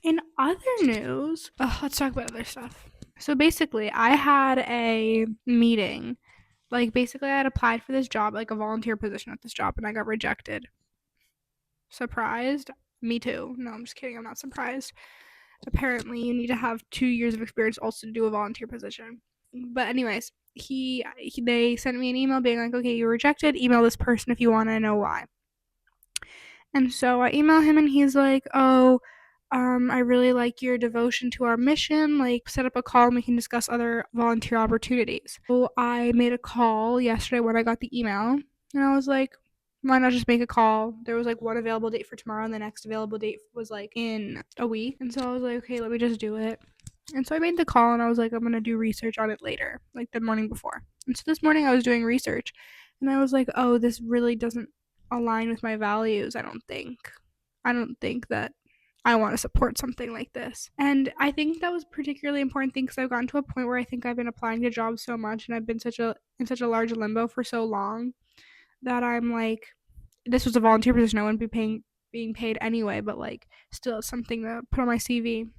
In other news, let's talk about other stuff. So basically, I had a meeting. Like, basically, I had applied for this job, like a volunteer position at this job, and I got rejected. Surprised? Me too. No, I'm just kidding. I'm not surprised. Apparently, you need to have 2 years of experience also to do a volunteer position. But anyways, they sent me an email being like, okay, you were rejected. Email this person if you want to know why. And so I email him and he's like, oh, I really like your devotion to our mission. Like, set up a call and we can discuss other volunteer opportunities. So I made a call yesterday when I got the email, and I was like, why not just make a call? There was like one available date for tomorrow, and the next available date was like in a week. And so I was like, okay, let me just do it. And so I made the call and I was like, I'm gonna do research on it later, like the morning before. And so this morning I was doing research and I was like, oh, this really doesn't align with my values, I don't think. I don't think that I want to support something like this. And I think that was a particularly important thing because I've gotten to a point where I think I've been applying to jobs so much and I've been in such a large limbo for so long that I'm like, this was a volunteer position. I wouldn't be being paid anyway, but like still it's something to put on my CV.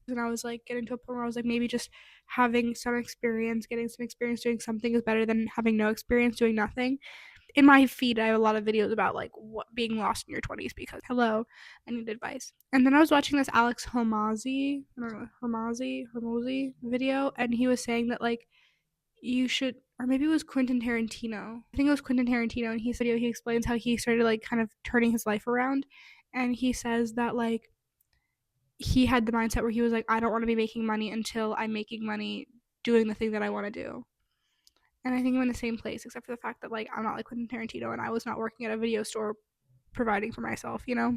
And I was like getting to a point where I was like, maybe just having some experience, getting some experience doing something is better than having no experience doing nothing. In my feed, I have a lot of videos about like what being lost in your 20s because hello, I need advice. And then I was watching this Alex Hormozy video, and he was saying that like you should, or maybe it was Quentin Tarantino. I think it was Quentin Tarantino, and he explains how he started like kind of turning his life around, and he says that like he had the mindset where he was like, I don't want to be making money until I'm making money doing the thing that I want to do. And I think I'm in the same place, except for the fact that like I'm not like Quentin Tarantino, and I was not working at a video store providing for myself, you know?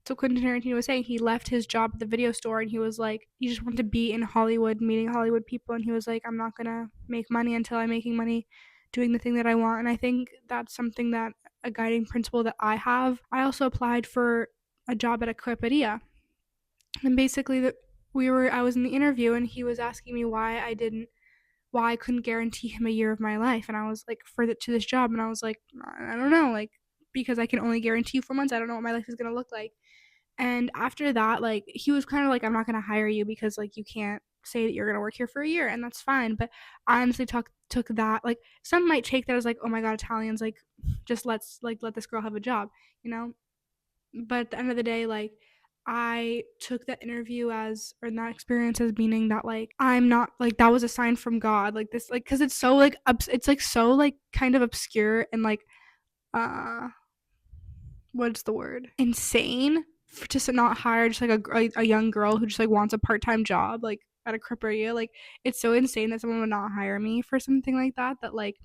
So Quentin Tarantino was saying he left his job at the video store and he was like, he just wanted to be in Hollywood, meeting Hollywood people. And he was like, I'm not going to make money until I'm making money doing the thing that I want. And I think that's something that a guiding principle that I have. I also applied for a job at a creperia. And basically, I was in the interview and he was asking me why I couldn't guarantee him a year of my life. And I was like, to this job. And I was like, I don't know, like, because I can only guarantee you 4 months. I don't know what my life is going to look like. And after that, like, he was kind of like, I'm not going to hire you because, like, you can't say that you're going to work here for a year. And that's fine. But I honestly took that, like, some might take that as, like, oh my God, Italians, like, just let this girl have a job, you know? But at the end of the day, like, I took that interview as, or that experience as meaning that like I'm not like that was a sign from God, like this, like because it's so like it's like so like kind of obscure and like uh what's the word, insane for just to not hire just like a young girl who just like wants a part-time job like at a creperia. Like it's so insane that someone would not hire me for something like that, that like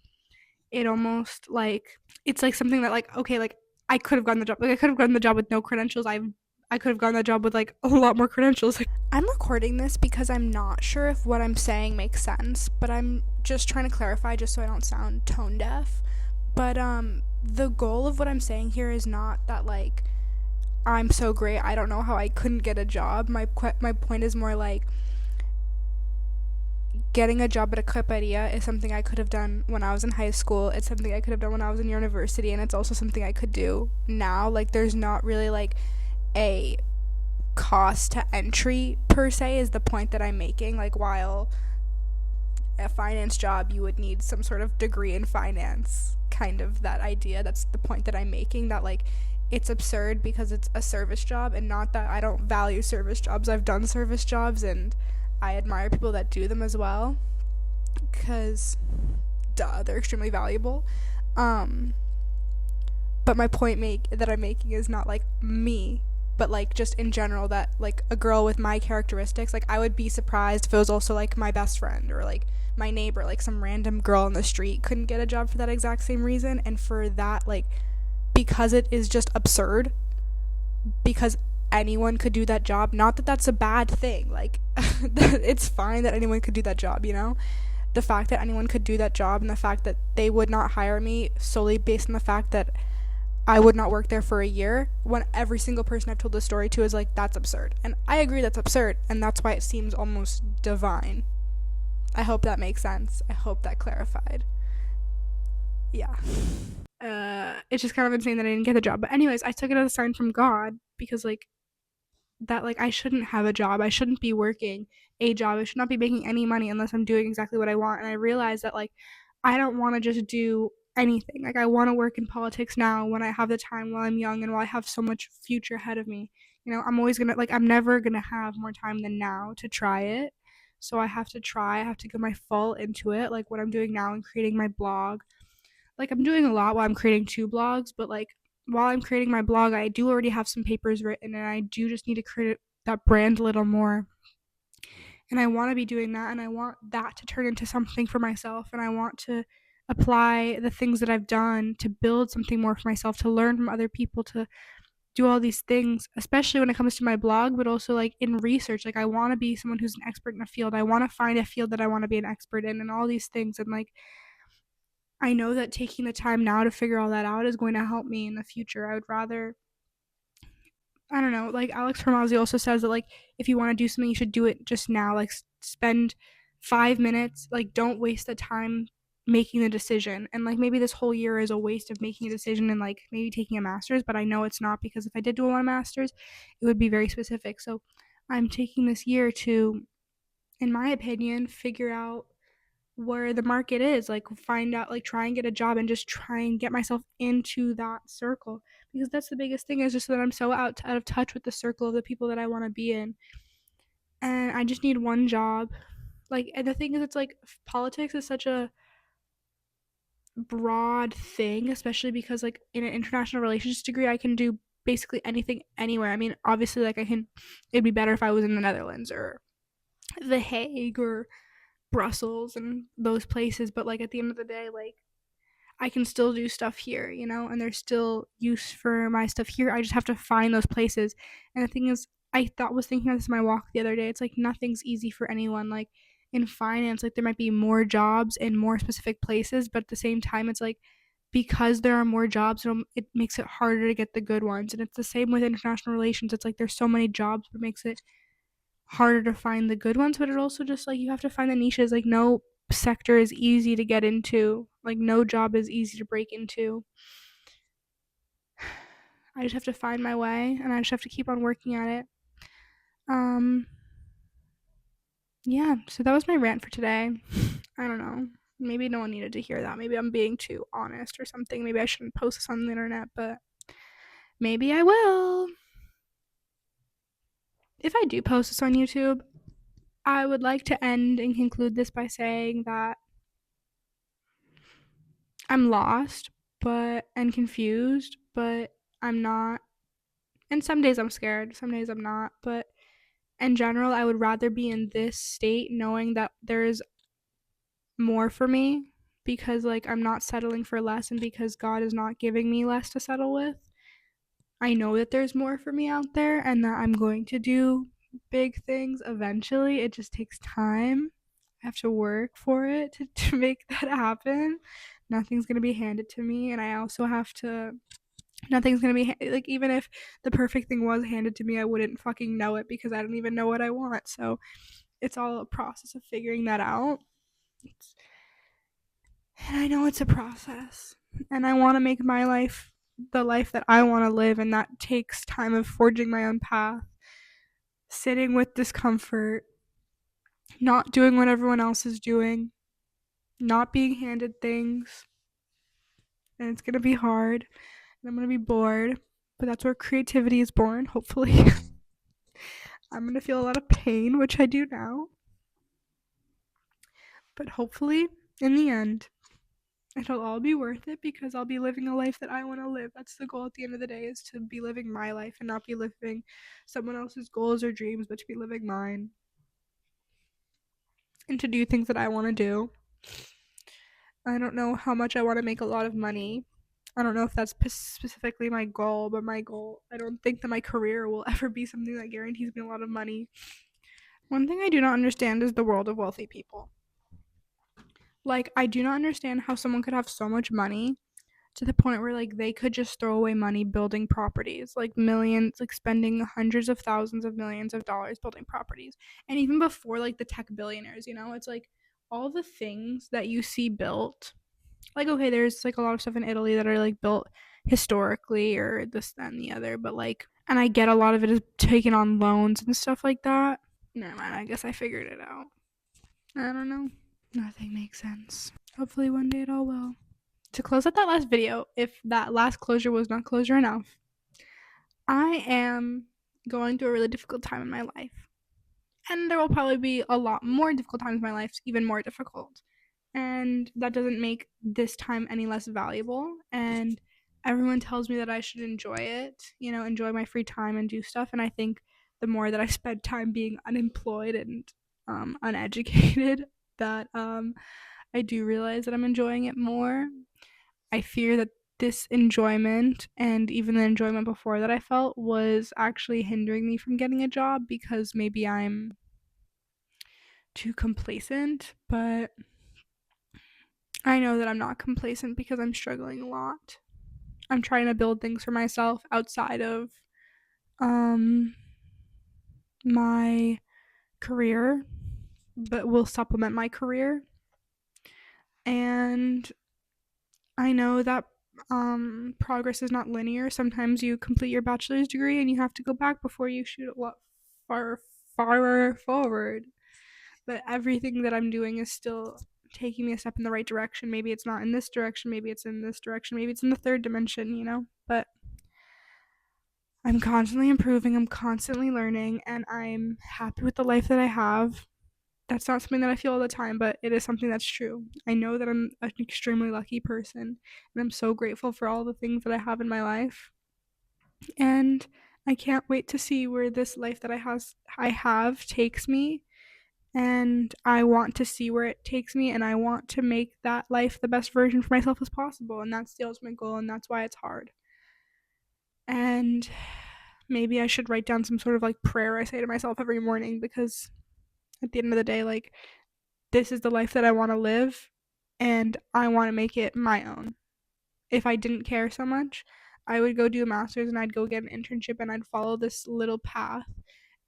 it almost like it's like something that like okay, like I could have gotten the job. Like I could have gotten the job with no credentials. I could have gotten that job with like a lot more credentials. Like, I'm recording this because I'm not sure if what I'm saying makes sense, but I'm just trying to clarify just so I don't sound tone deaf. But the goal of what I'm saying here is not that like I'm so great. I don't know how I couldn't get a job. My point is more like getting a job at a creperia is something I could have done when I was in high school. It's something I could have done when I was in university, and it's also something I could do now. Like there's not really like a cost to entry per se is the point that I'm making. Like while a finance job you would need some sort of degree in finance, kind of that idea. That's the point that I'm making, that like it's absurd because it's a service job, and not that I don't value service jobs. I've done service jobs and I admire people that do them as well because duh, they're extremely valuable. Um but my point that I'm making is not like me, but like just in general, that like a girl with my characteristics, like I would be surprised if it was also like my best friend or like my neighbor, like some random girl on the street couldn't get a job for that exact same reason. And for that, like, because it is just absurd, because anyone could do that job, not that that's a bad thing, like it's fine that anyone could do that job, you know? The fact that anyone could do that job and the fact that they would not hire me solely based on the fact that I would not work there for a year, when every single person I've told this story to is like, that's absurd. And I agree that's absurd, and that's why it seems almost divine. I hope that makes sense. I hope that clarified. Yeah. It's just kind of insane that I didn't get the job. But anyways, I took it as a sign from God because like that like I shouldn't have a job. I shouldn't be working a job. I should not be making any money unless I'm doing exactly what I want. And I realized that like I don't want to just do anything. Like I want to work in politics now when I have the time while I'm young and while I have so much future ahead of me. You know, I'm always going to like I'm never going to have more time than now to try it. So I have to try. I have to go my full into it, like what I'm doing now and creating my blog. Like I'm doing a lot while I'm creating two blogs, but like while I'm creating my blog, I do already have some papers written and I do just need to create that brand a little more. And I want to be doing that and I want that to turn into something for myself and I want to apply the things that I've done to build something more for myself, to learn from other people, to do all these things, especially when it comes to my blog, but also like in research. Like I want to be someone who's an expert in a field. I want to find a field that I want to be an expert in and all these things. And like I know that taking the time now to figure all that out is going to help me in the future. I would rather, I don't know, like Alex Hormozzi also says that like if you want to do something, you should do it just now. Like spend 5 minutes, like don't waste the time making the decision. And like maybe this whole year is a waste of making a decision and like maybe taking a master's, but I know it's not because if I did do a master's, it would be very specific. So I'm taking this year to, in my opinion, figure out where the market is, like find out, like try and get a job and just try and get myself into that circle, because that's the biggest thing, is just that I'm so out of touch with the circle of the people that I want to be in, and I just need one job. Like, and the thing is, it's like politics is such a broad thing, especially because like in an international relations degree I can do basically anything anywhere. I mean, obviously, like I can, it'd be better if I was in the Netherlands or the Hague or Brussels and those places, but like at the end of the day, like I can still do stuff here, you know, and there's still use for my stuff here. I just have to find those places. And the thing is, I thought was thinking of this in my walk the other day. It's like nothing's easy for anyone. Like in finance, like there might be more jobs in more specific places, but at the same time, it's like because there are more jobs, it makes it harder to get the good ones. And it's the same with international relations. It's like there's so many jobs, but it makes it harder to find the good ones, but it also just like you have to find the niches. Like no sector is easy to get into. Like no job is easy to break into. I just have to find my way and I just have to keep on working at it. Um yeah, so that was my rant for today. I don't know. Maybe no one needed to hear that. Maybe I'm being too honest or something. Maybe I shouldn't post this on the internet, but maybe I will. If I do post this on YouTube, I would like to end and conclude this by saying that I'm lost, but and confused, but I'm not. And some days I'm scared, some days I'm not, but in general, I would rather be in this state knowing that there's more for me, because like I'm not settling for less and because God is not giving me less to settle with. I know that there's more for me out there and that I'm going to do big things eventually. It just takes time. I have to work for it to make that happen. Nothing's going to be handed to me. And I also have to, nothing's going to be, like, even if the perfect thing was handed to me, I wouldn't fucking know it because I don't even know what I want. So it's all a process of figuring that out. And I know it's a process. And I want to make my life the life that I want to live. And that takes time of forging my own path, sitting with discomfort, not doing what everyone else is doing, not being handed things. And it's going to be hard. And I'm going to be bored. But that's where creativity is born, hopefully. I'm going to feel a lot of pain, which I do now. But hopefully, in the end, it'll all be worth it because I'll be living a life that I want to live. That's the goal at the end of the day, is to be living my life and not be living someone else's goals or dreams, but to be living mine and to do things that I want to do. I don't know how much I want to make a lot of money. I don't know if that's specifically my goal, but my goal, I don't think that my career will ever be something that guarantees me a lot of money. One thing I do not understand is the world of wealthy people. Like, I do not understand how someone could have so much money to the point where like they could just throw away money building properties, like millions, like spending hundreds of thousands of millions of dollars building properties. And even before like the tech billionaires, you know, it's like all the things that you see built, like, okay, there's like a lot of stuff in Italy that are like built historically or this, that, and the other, but like And I get a lot of it is taken on loans and stuff like that. Never mind, I guess I figured it out. I don't know. Nothing makes sense. Hopefully one day it all will. To close out that last video, if that last closure was not closure enough, I am going through a really difficult time in my life. And there will probably be a lot more difficult times in my life, even more difficult. And that doesn't make this time any less valuable. And everyone tells me that I should enjoy it, enjoy my free time and do stuff. And I think the more that I spend time being unemployed and uneducated, that I do realize that I'm enjoying it more. I fear that this enjoyment and even the enjoyment before that I felt was actually hindering me from getting a job because maybe I'm too complacent, but I know that I'm not complacent because I'm struggling a lot. I'm trying to build things for myself outside of my career, but will supplement my career. And I know that progress is not linear. Sometimes you complete your bachelor's degree and you have to go back before you shoot a lot far forward. But everything that I'm doing is still taking me a step in the right direction. Maybe it's not in this direction, maybe it's in this direction, maybe it's in the third dimension. But I'm constantly improving, I'm constantly learning, and I'm happy with the life that I have. That's not something that I feel all the time, but it is something that's true. I know that I'm an extremely lucky person, and I'm so grateful for all the things that I have in my life. And I can't wait to see where this life that I have takes me. And I want to see where it takes me, and I want to make that life the best version for myself as possible. And that's the ultimate goal, and that's why it's hard. And maybe I should write down some sort of like prayer I say to myself every morning, because at the end of the day, like, this is the life that I want to live and I want to make it my own. If I didn't care so much, I would go do a master's and I'd go get an internship and I'd follow this little path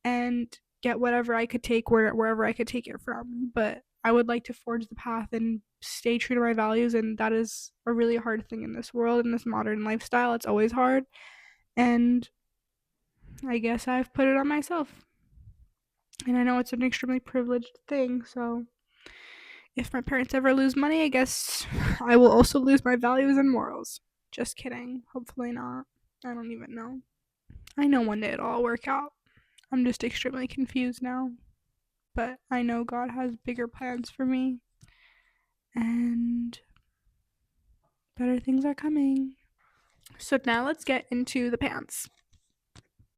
and get whatever I could take wherever I could take it from. But I would like to forge the path and stay true to my values, and that is a really hard thing in this world, in this modern lifestyle. It's always hard. And I guess I've put it on myself. And I know it's an extremely privileged thing, so if my parents ever lose money, I guess I will also lose my values and morals. Just kidding. Hopefully not. I don't even know. I know one day it'll all work out. I'm just extremely confused now. But I know God has bigger plans for me. And better things are coming. So now let's get into the pants.